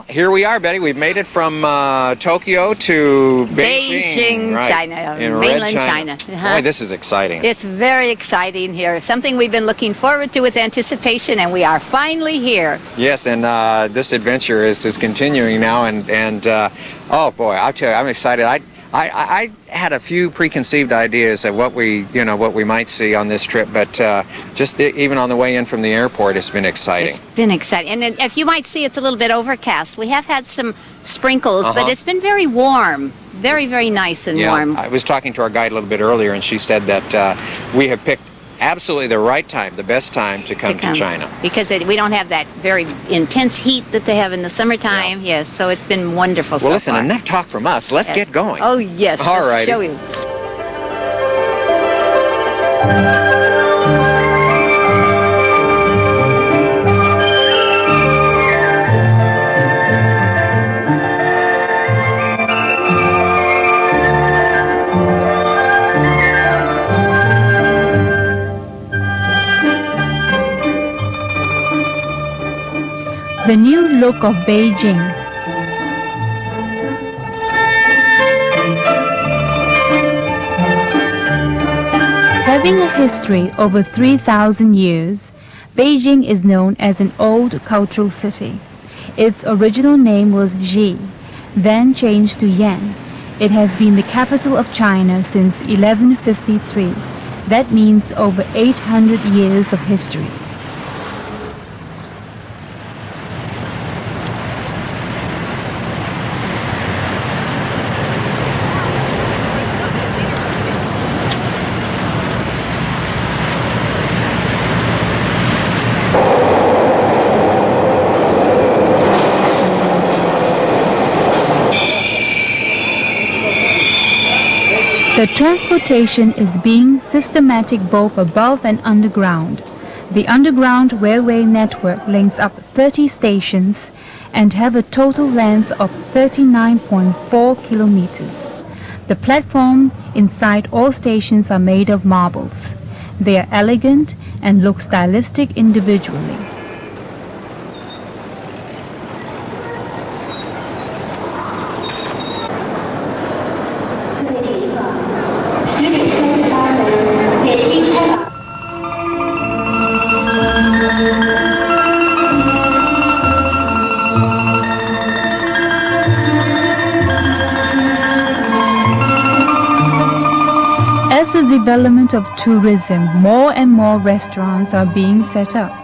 here we are, Betty. We've made it from Tokyo to Beijing, right, China, in mainland China. Boy, this is exciting. It's very exciting here. Something we've been looking forward to with anticipation, and we are finally here. Yes, and this adventure is continuing now, and oh boy, I'll tell you, I'm excited. I had a few preconceived ideas of what we might see on this trip, but just even on the way in from the airport, it's been exciting. It's been exciting. And if you might see, it's a little bit overcast. We have had some sprinkles, but it's been very warm. Very, very nice and warm. I was talking to our guide a little bit earlier, and she said that we have picked absolutely the right time, the best time to come to China. Because we don't have that very intense heat that they have in the summertime. Yes, so it's been wonderful so far. Well, listen, far. Enough talk from us. Let's get going. Oh, yes. All right. Show you. The new look of Beijing. Having a history over 3,000 years, Beijing is known as an old cultural city. Its original name was Ji, then changed to Yan. It has been the capital of China since 1153. That means over 800 years of history. The transportation is being systematic both above and underground. The underground railway network links up 30 stations and have a total length of 39.4 kilometers. The platform inside all stations are made of marbles. They are elegant and look stylistic individually. As the development of tourism, more and more restaurants are being set up.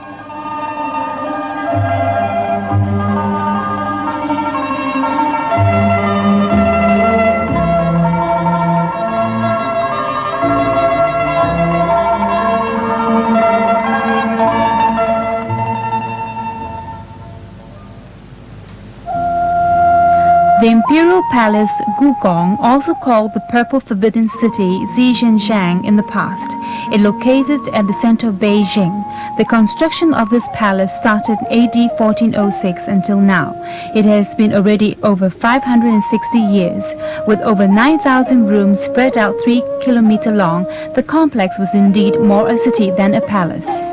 The Imperial Palace Gugong, also called the Purple Forbidden City Zhijianshan in the past, is located at the center of Beijing. The construction of this palace started in AD 1406 until now. It has been already over 560 years. With over 9,000 rooms spread out 3 kilometers long, the complex was indeed more a city than a palace.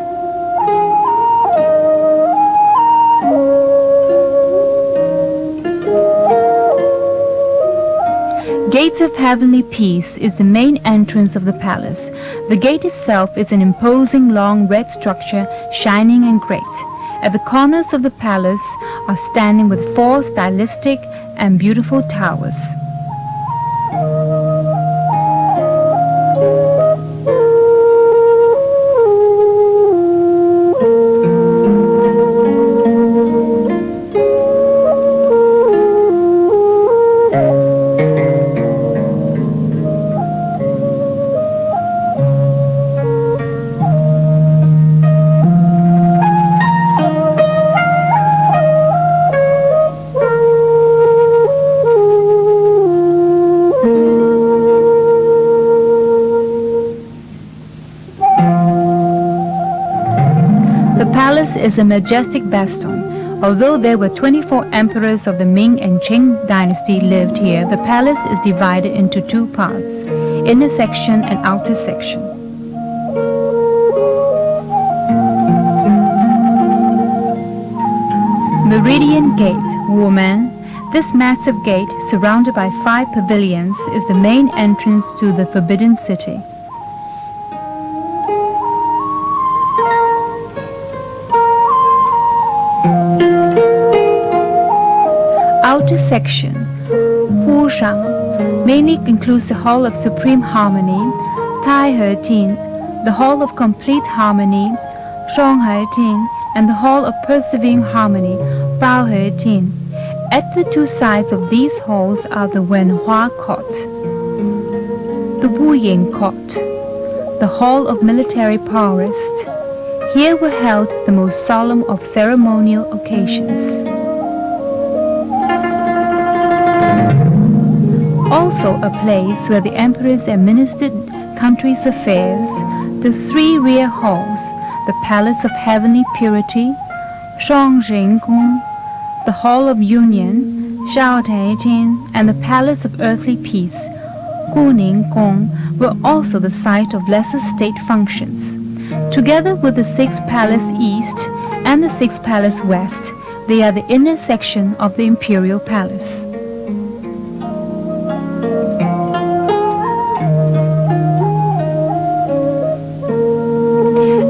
Gates of Heavenly Peace is the main entrance of the palace. The gate itself is an imposing long red structure, shining and great. At the corners of the palace are standing with 4 stylistic and beautiful towers. The palace is a majestic bastion. Although there were 24 emperors of the Ming and Qing dynasty lived here, the palace is divided into 2 parts, inner section and outer section. Meridian Gate. Woman, this massive gate, surrounded by 5 pavilions, is the main entrance to the Forbidden City. Outer section, Hu Shang, mainly includes the Hall of Supreme Harmony, Tai He Tin, the Hall of Complete Harmony, Zhong He Tin, and the Hall of Persevering Harmony, Bao He Tin. At the two sides of these halls are the Wenhua Court, the Wu Ying Court, the Hall of Military Prowess. Here were held the most solemn of ceremonial occasions. Also a place where the emperors administered country's affairs, the 3 rear halls, the Palace of Heavenly Purity, Gong, the Hall of Union, Jin, and the Palace of Earthly Peace, Gong, were also the site of lesser state functions. Together with the 6th Palace East and the 6th Palace West, they are the inner section of the Imperial Palace.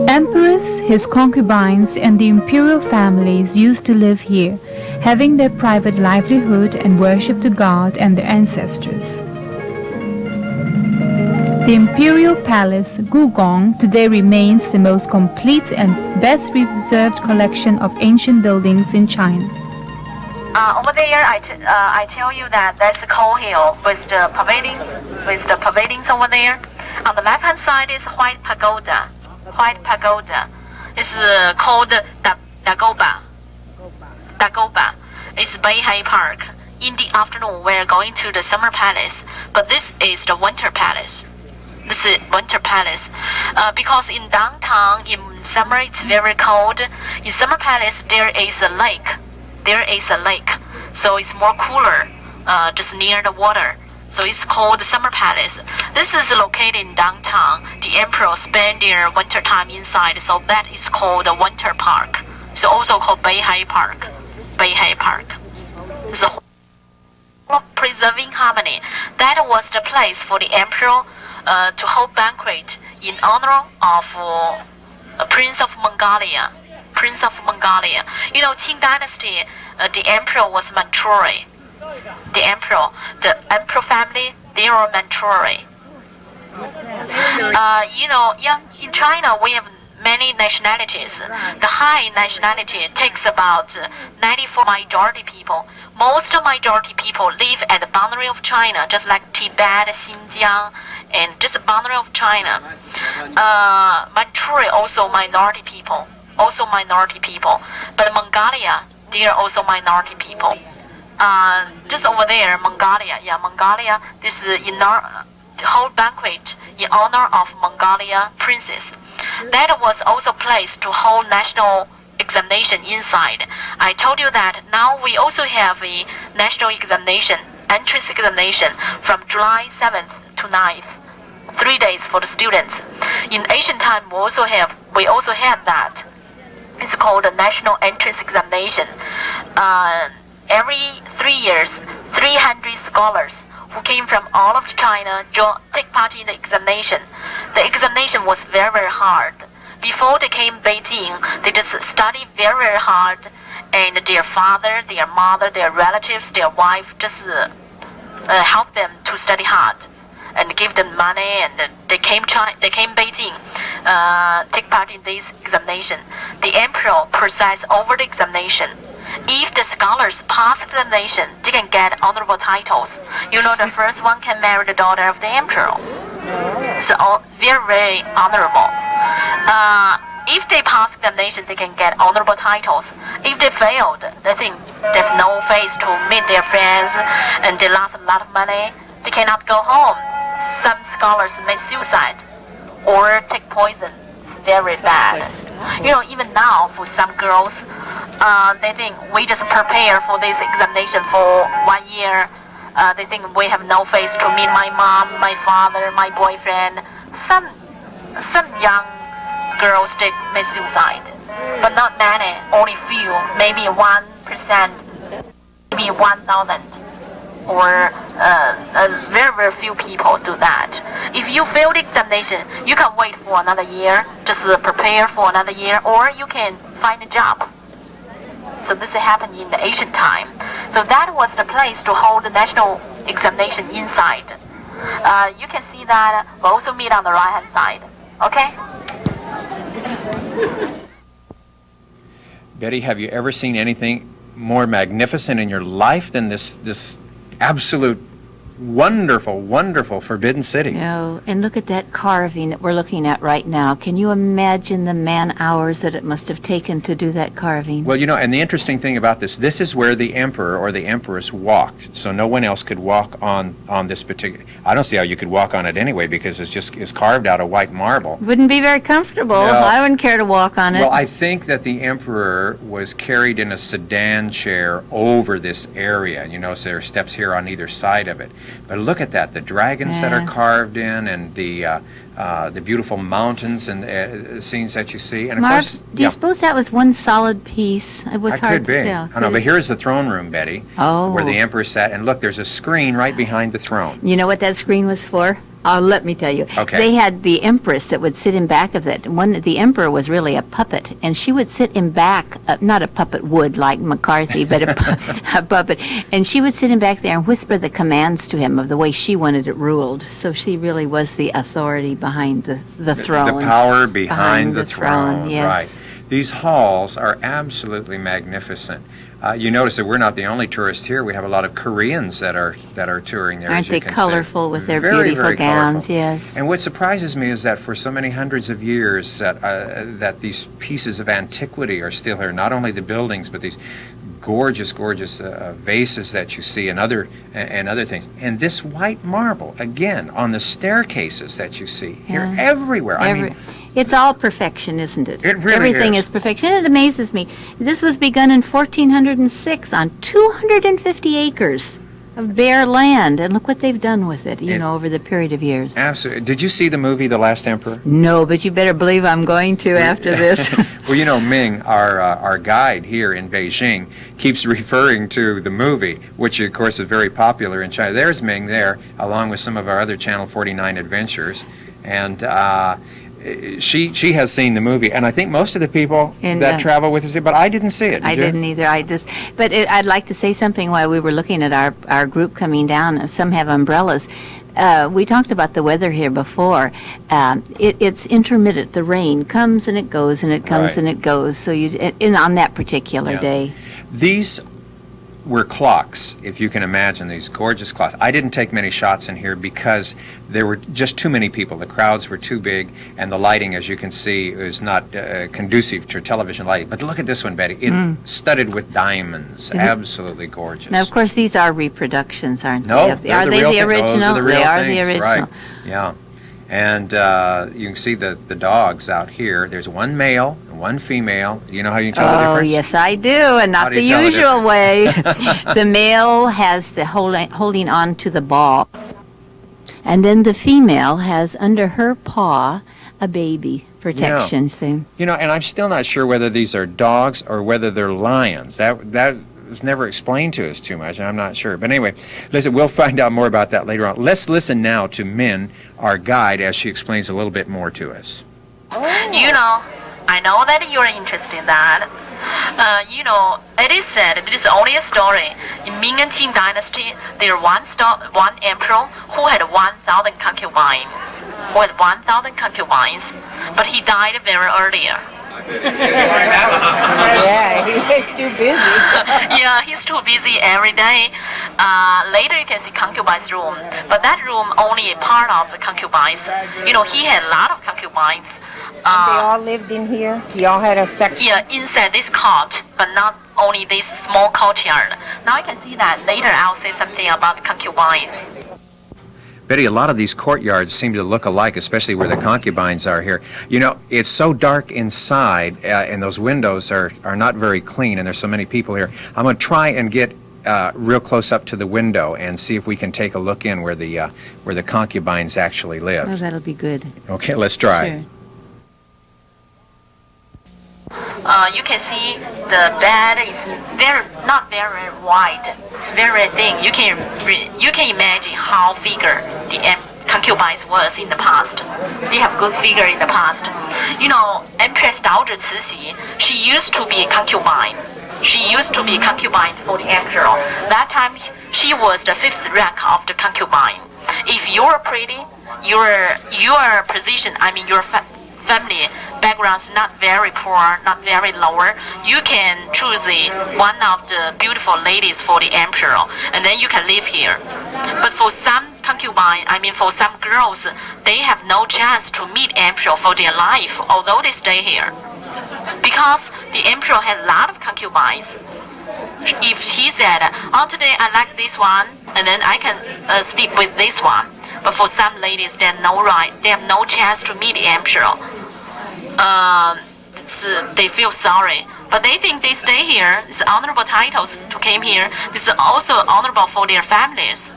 Emperors, his concubines, and the imperial families used to live here, having their private livelihood and worship to God and their ancestors. The imperial palace, Gugong, today remains the most complete and best preserved collection of ancient buildings in China. Over there, I tell you that that's a coal hill with the pavilions over there. On the left-hand side is White Pagoda. White Pagoda is called Dagoba. It's Beihai Park. In the afternoon, we're going to the Summer Palace, but this is the Winter Palace. This is Winter Palace. Because in downtown, in summer, it's very cold. In Summer Palace, there is a lake. So it's more cooler, just near the water. So it's called the Summer Palace. This is located in downtown. The emperor spent their winter time inside, so that is called the Winter Park. So also called Beihai Park. So preserving harmony. That was the place for the emperor to hold banquet in honor of Prince of Mongolia. You know, Qing Dynasty, the emperor was Manchuri. The emperor family, they are Manchuri. In China we have many nationalities. The high nationality takes about 94 majority people. Most majority people live at the boundary of China, just like Tibet, Xinjiang, and just the boundary of China. Manchuria also minority people. But Mongolia, they are also minority people. Just over there, Mongolia, this is whole banquet in honor of Mongolia princess. That was also placed to hold national examination inside. I told you that now we also have a national examination, entrance examination from July 7th to 9th, 3 days for the students. In ancient time, we also had that. It's called the national entrance examination. Every 3 years, 300 scholars who came from all of China take part in the examination. The examination was very, very hard. Before they came Beijing, they just studied very, very hard, and their father, their mother, their relatives, their wife just helped them to study hard and give them money, and they came Beijing, take part in this examination. The emperor presides over the examination. If the scholars pass the examination, they can get honorable titles. You know, the first one can marry the daughter of the emperor. So very, very honorable. If they pass the examination, they can get honorable titles. If they failed, they think they have no face to meet their friends, and they lost a lot of money. They cannot go home. Some scholars make suicide or take poison. It's very bad. You know, even now for some girls, they think we just prepare for this examination for 1 year. They think we have no face to meet my mom, my father, my boyfriend. Some young girls did make suicide, but not many. Only few, maybe 1%. maybe 1,000 or very, very few people do that. If you fail the examination, you can wait for another year, just prepare for another year, or you can find a job. So this happened in the ancient time. So that was the place to hold the national examination inside. You can see that we also meet on the right-hand side. Okay? Betty, have you ever seen anything more magnificent in your life than this absolute wonderful, wonderful Forbidden City? Oh, and look at that carving that we're looking at right now. Can you imagine the man-hours that it must have taken to do that carving? Well, and the interesting thing about this is where the emperor or the empress walked. So no one else could walk on this particular. I don't see how you could walk on it anyway, because it's carved out of white marble. Wouldn't be very comfortable. No. I wouldn't care to walk on it. Well, I think that the emperor was carried in a sedan chair over this area. You notice there are steps here on either side of it. But look at that, the dragons that are carved in, and the beautiful mountains and scenes that you see. And of Marv, course, do you suppose that was one solid piece? It was that hard could be. to tell. I know, but here's the throne room, Betty, where the emperor sat. And look, there's a screen right behind the throne. You know what that screen was for? Let me tell you. Okay. They had the empress that would sit in back of that. The emperor was really a puppet, and she would sit in back, not a puppet would like McCarthy, but a puppet. And she would sit in back there and whisper the commands to him of the way she wanted it ruled. So she really was the authority behind the throne. The power behind the throne, yes. Right. These halls are absolutely magnificent. You notice that we're not the only tourists here. We have a lot of Koreans that are touring there. Aren't as you they can colorful see. with their Very, beautiful very gowns? colorful. Yes. And what surprises me is that for so many hundreds of years that these pieces of antiquity are still here. Not only the buildings, but these gorgeous, gorgeous vases that you see and other things. And this white marble, again, on the staircases that you see here, everywhere. I mean, it's all perfection, isn't it? It really Everything is perfection. And it amazes me. This was begun in 1406 on 250 acres of bare land. And look what they've done with it, over the period of years. Absolutely. Did you see the movie The Last Emperor? No, but you better believe I'm going to after this. Well, Ming, our guide here in Beijing, keeps referring to the movie, which of course is very popular in China. There's Ming there, along with some of our other Channel 49 adventures. And she has seen the movie, and I think most of the people that travel with us, but I didn't see it. I didn't either. I'd like to say something while we were looking at our group coming down. Some have umbrellas. We talked about the weather here before. It's intermittent. The rain comes and it goes, and it comes and it goes. So on that particular day. These were clocks, if you can imagine, these gorgeous clocks. I didn't take many shots in here because there were just too many people. The crowds were too big, and the lighting, as you can see, is not conducive to television lighting. But look at this one, Betty. It's studded with diamonds. Absolutely gorgeous. Now, of course, these are reproductions, aren't they? Are they the original? Those are the real they are things, the original. Right. Yeah. And you can see the dogs out here. There's one male and one female. You know how you tell the difference? Oh, yes, I do, and not the usual way. The male has the holding on to the ball, and then the female has under her paw a baby protection. See? And I'm still not sure whether these are dogs or whether they're lions. That was never explained to us too much, and I'm not sure. But anyway, listen, we'll find out more about that later on. Let's listen now to Min, our guide, as she explains a little bit more to us. I know that you're interested in that. It is said, it is only a story. In Ming and Qing dynasty, there was one emperor who had 1,000 concubines. But he died very earlier. Yeah, he's too busy. Yeah, he's too busy every day. Later you can see concubine's room, but that room only a part of the concubines. He had a lot of concubines. They all lived in here? You all had a section? Yeah, inside this court, but not only this small courtyard. Now you can see that later I'll say something about concubines. Betty, a lot of these courtyards seem to look alike, especially where the concubines are here. It's so dark inside, and those windows are not very clean, and there's so many people here. I'm going to try and get real close up to the window and see if we can take a look in where the concubines actually live. Oh, that'll be good. Okay, let's try. Sure. You can see the bed is not very wide. It's very thin. You can imagine how figure the concubines was in the past. They have good figure in the past. You know, Empress daughter Cixi, she used to be a concubine. She used to be a concubine for the emperor. That time, she was the 5th rank of the concubine. If you're pretty, your position, I mean your family background's not very poor, not very lower, you can choose one of the beautiful ladies for the emperor, and then you can live here. But for some concubine, I mean for some girls, they have no chance to meet emperor for their life, although they stay here. Because the emperor had a lot of concubines. If he said, oh, today I like this one, and then I can sleep with this one. But for some ladies, they have no chance to meet the emperor. They feel sorry, but they think they stay here. It's honorable titles to came here. This is also honorable for their families.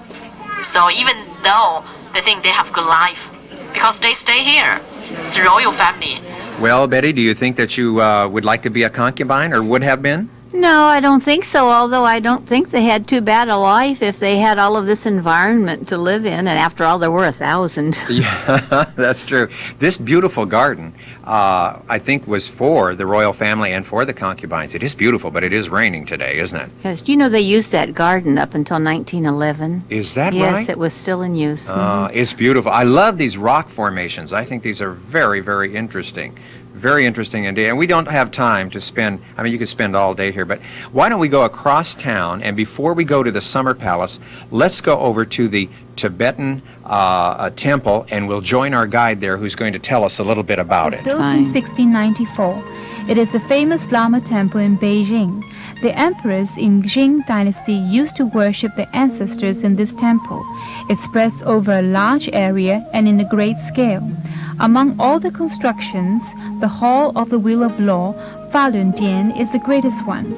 So even though they think they have good life, because they stay here, it's a royal family. Well, Betty, do you think that you would like to be a concubine or would have been? No, I don't think so, although I don't think they had too bad a life if they had all of this environment to live in, and after all, there were 1,000. Yeah, that's true. This beautiful garden, I think, was for the royal family and for the concubines. It is beautiful, but it is raining today, isn't it? Yes, you know they used that garden up until 1911. Is that yes, right? Yes, it was still in use. It's beautiful. I love these rock formations. I think these are very, very interesting. Very interesting indeed. And we don't have time to spend, I mean, you could spend all day here, but why don't we go across town, and before we go to the Summer Palace, let's go over to the Tibetan temple, and we'll join our guide there who's going to tell us a little bit about it. Built in 1694. It is a famous Lama temple in Beijing. The emperors in Qing dynasty used to worship their ancestors in this temple. It spreads over a large area and in a great scale. Among all the constructions, the Hall of the Wheel of Law, Falun Dian, is the greatest one.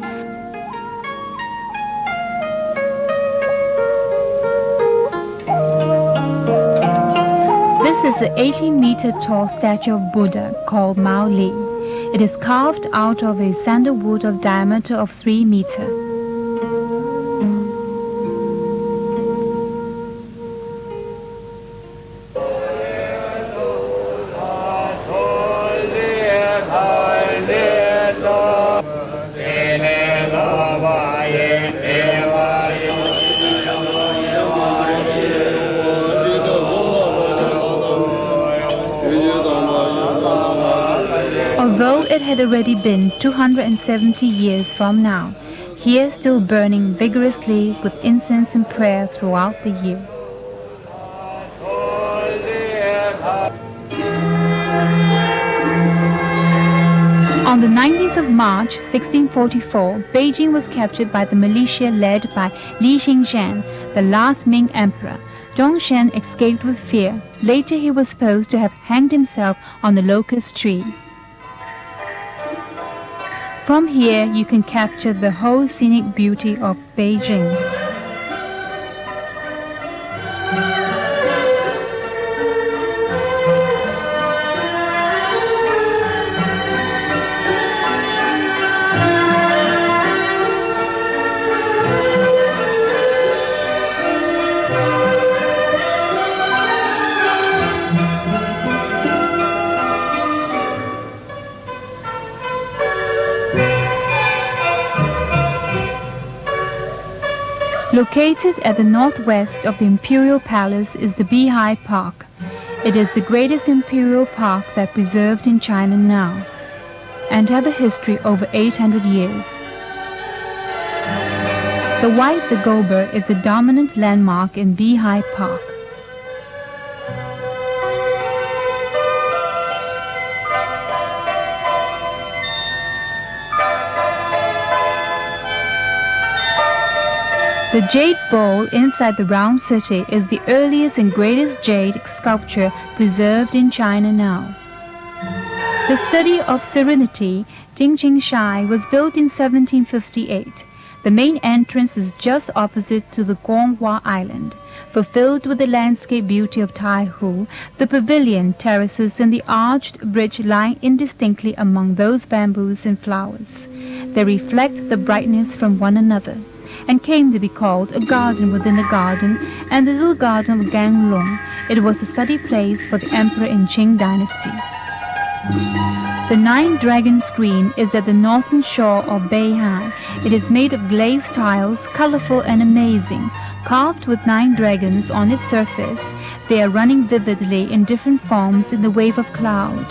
This is an 18-meter tall statue of Buddha called Mao Li. It is carved out of a sandalwood of diameter of 3 meters. Although it had already been 270 years from now, here still burning vigorously with incense and prayer throughout the year. On the 19th of March, 1644, Beijing was captured by the militia led by Li Xingzhan, the last Ming emperor. Dongshan escaped with fear. Later he was supposed to have hanged himself on the locust tree. From here, you can capture the whole scenic beauty of Beijing. Located at the northwest of the Imperial Palace is the Beehive Park. It is the greatest imperial park that preserved in China now, and have a history over 800 years. The white dagoba is a dominant landmark in Beehive Park. The jade bowl inside the round city is the earliest and greatest jade sculpture preserved in China now. The study of serenity, Jingjing Shai, was built in 1758. The main entrance is just opposite to the Guanghua Island. Fulfilled with the landscape beauty of Taihu, the pavilion, terraces, and the arched bridge lie indistinctly among those bamboos and flowers. They reflect the brightness from one another, and came to be called a garden within a garden, and the little garden of Ganglong. It was a study place for the emperor in Qing dynasty. The Nine-Dragon Screen is at the northern shore of Beihan. It is made of glazed tiles, colorful and amazing, carved with 9 dragons on its surface. They are running vividly in different forms in the wave of cloud.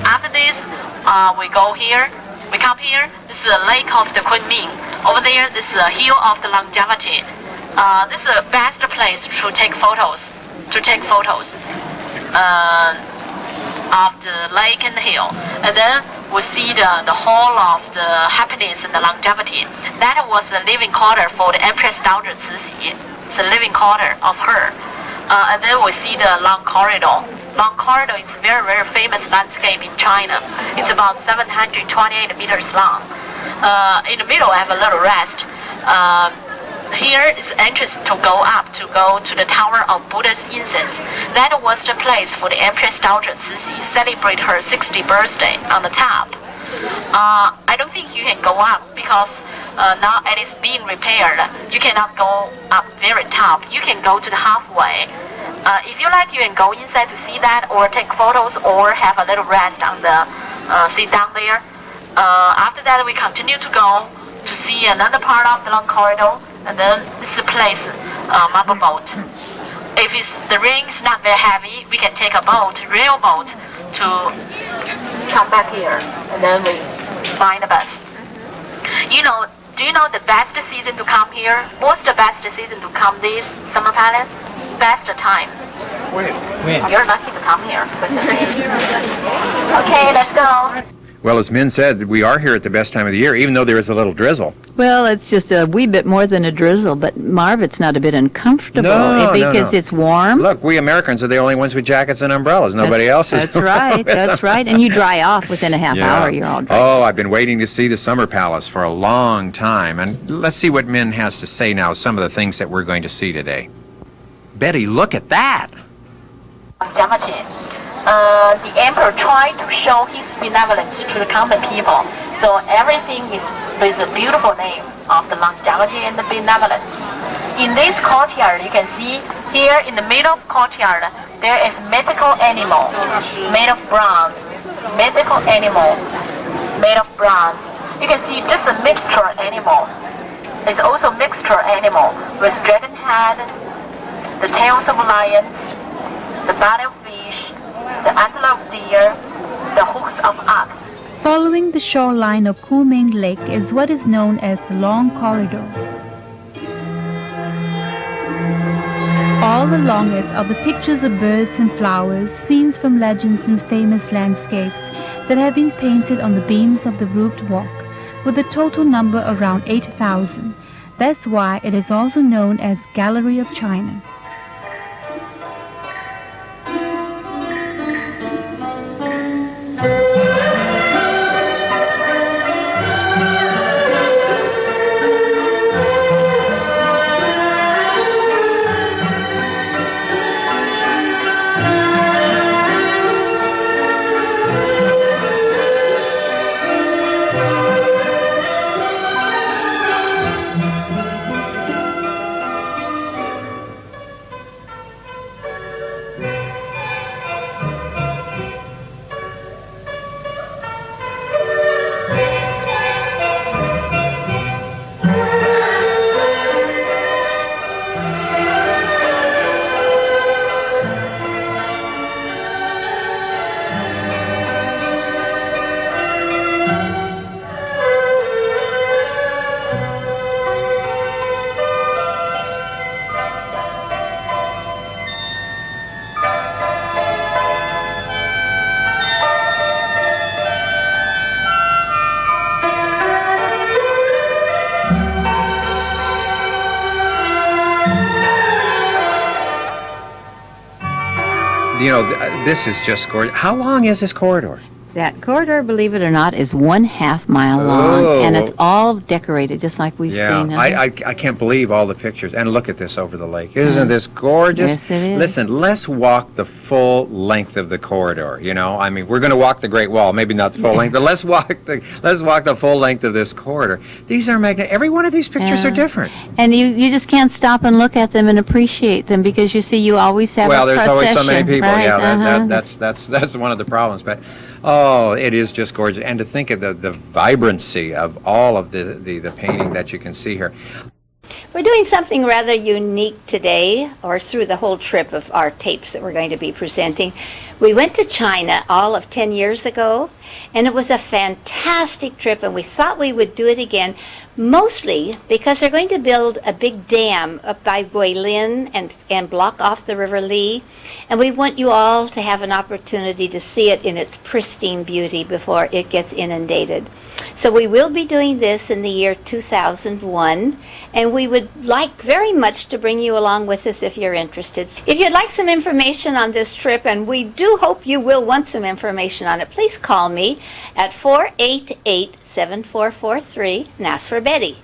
After this, we go here. We come here. This is the Lake of the Kunming. Over there, this is the Hill of the Longevity. This is the best place to take photos. Of the lake and the hill. And then we see the whole of the happiness and the longevity. That was the living quarter for the Empress Daughter Cixi. It's the living quarter of her. And then we see the long corridor. Long corridor is a very, very famous landscape in China. It's about 728 meters long. In the middle, I have a little rest. Here is entrance to go to the Tower of Buddha's Incense. That was the place for the Empress Daughter Cixi celebrate her 60th birthday on the top. I don't think you can go up because now it is being repaired. You cannot go up very top. You can go to the halfway. If you like, you can go inside to see that, or take photos, or have a little rest on the sit down there. After that, we continue to go to see another part of the long corridor, and then this is a place, marble boat. If the rain is not very heavy, we can take a rail boat, to come back here, and then we find a bus. Do you know the best season to come here? What's the best season to come this Summer Palace? Best time. When? You're lucky to come here. Okay, let's go. Well, as Min said, we are here at the best time of the year, even though there is a little drizzle. Well, it's just a wee bit more than a drizzle, but Marv, it's not a bit uncomfortable because it's warm. Look, we Americans are the only ones with jackets and umbrellas. Nobody else is. That's right. That's right. And you dry off within a half hour. You're all dry. Oh, I've been waiting to see the Summer Palace for a long time. And let's see what Min has to say now, some of the things that we're going to see today. Betty, look at that. Longevity. The emperor tried to show his benevolence to the common people. So everything is with a beautiful name of the longevity and the benevolence. In this courtyard, you can see here in the middle of the courtyard, there is mythical animal made of bronze. Mythical animal made of bronze. You can see just a mixture animal. It's also mixture animal with dragon head, the tails of lions, the body of fish, the antler of deer, the hooks of ox. Following the shoreline of Kunming Lake is what is known as the Long Corridor. All along it are the pictures of birds and flowers, scenes from legends and famous landscapes that have been painted on the beams of the roofed walk, with a total number around 8,000. That's why it is also known as Gallery of China. You know, this is just gorgeous. How long is this corridor? That corridor, believe it or not, is 1/2 mile long, and it's Oh. all decorated just like we've Yeah, seen. I can't believe all the pictures. And look at this over the lake. Isn't this gorgeous? Yes, it is. Listen, let's walk the full length of the corridor, you know? I mean, we're going to walk the Great Wall, maybe not the full length, but let's walk the full length of this corridor. These are magnificent. Every one of these pictures are different. And you just can't stop and look at them and appreciate them because you see you always have Well, a there's always so many procession, people. right? Yeah, that's one of the problems. But oh, it is just gorgeous. And to think of the vibrancy of all of the painting that you can see here. We're doing something rather unique today, or through the whole trip of our tapes that we're going to be presenting. We went to China all of 10 years ago, and it was a fantastic trip, and we thought we would do it again, mostly because they're going to build a big dam up by Guilin and block off the River Lee, and we want you all to have an opportunity to see it in its pristine beauty before it gets inundated. So we will be doing this in the year 2001, and we would like very much to bring you along with us if you're interested. If you'd like some information on this trip, and we do hope you will want some information on it, please call me at 488-7443 and ask for Betty.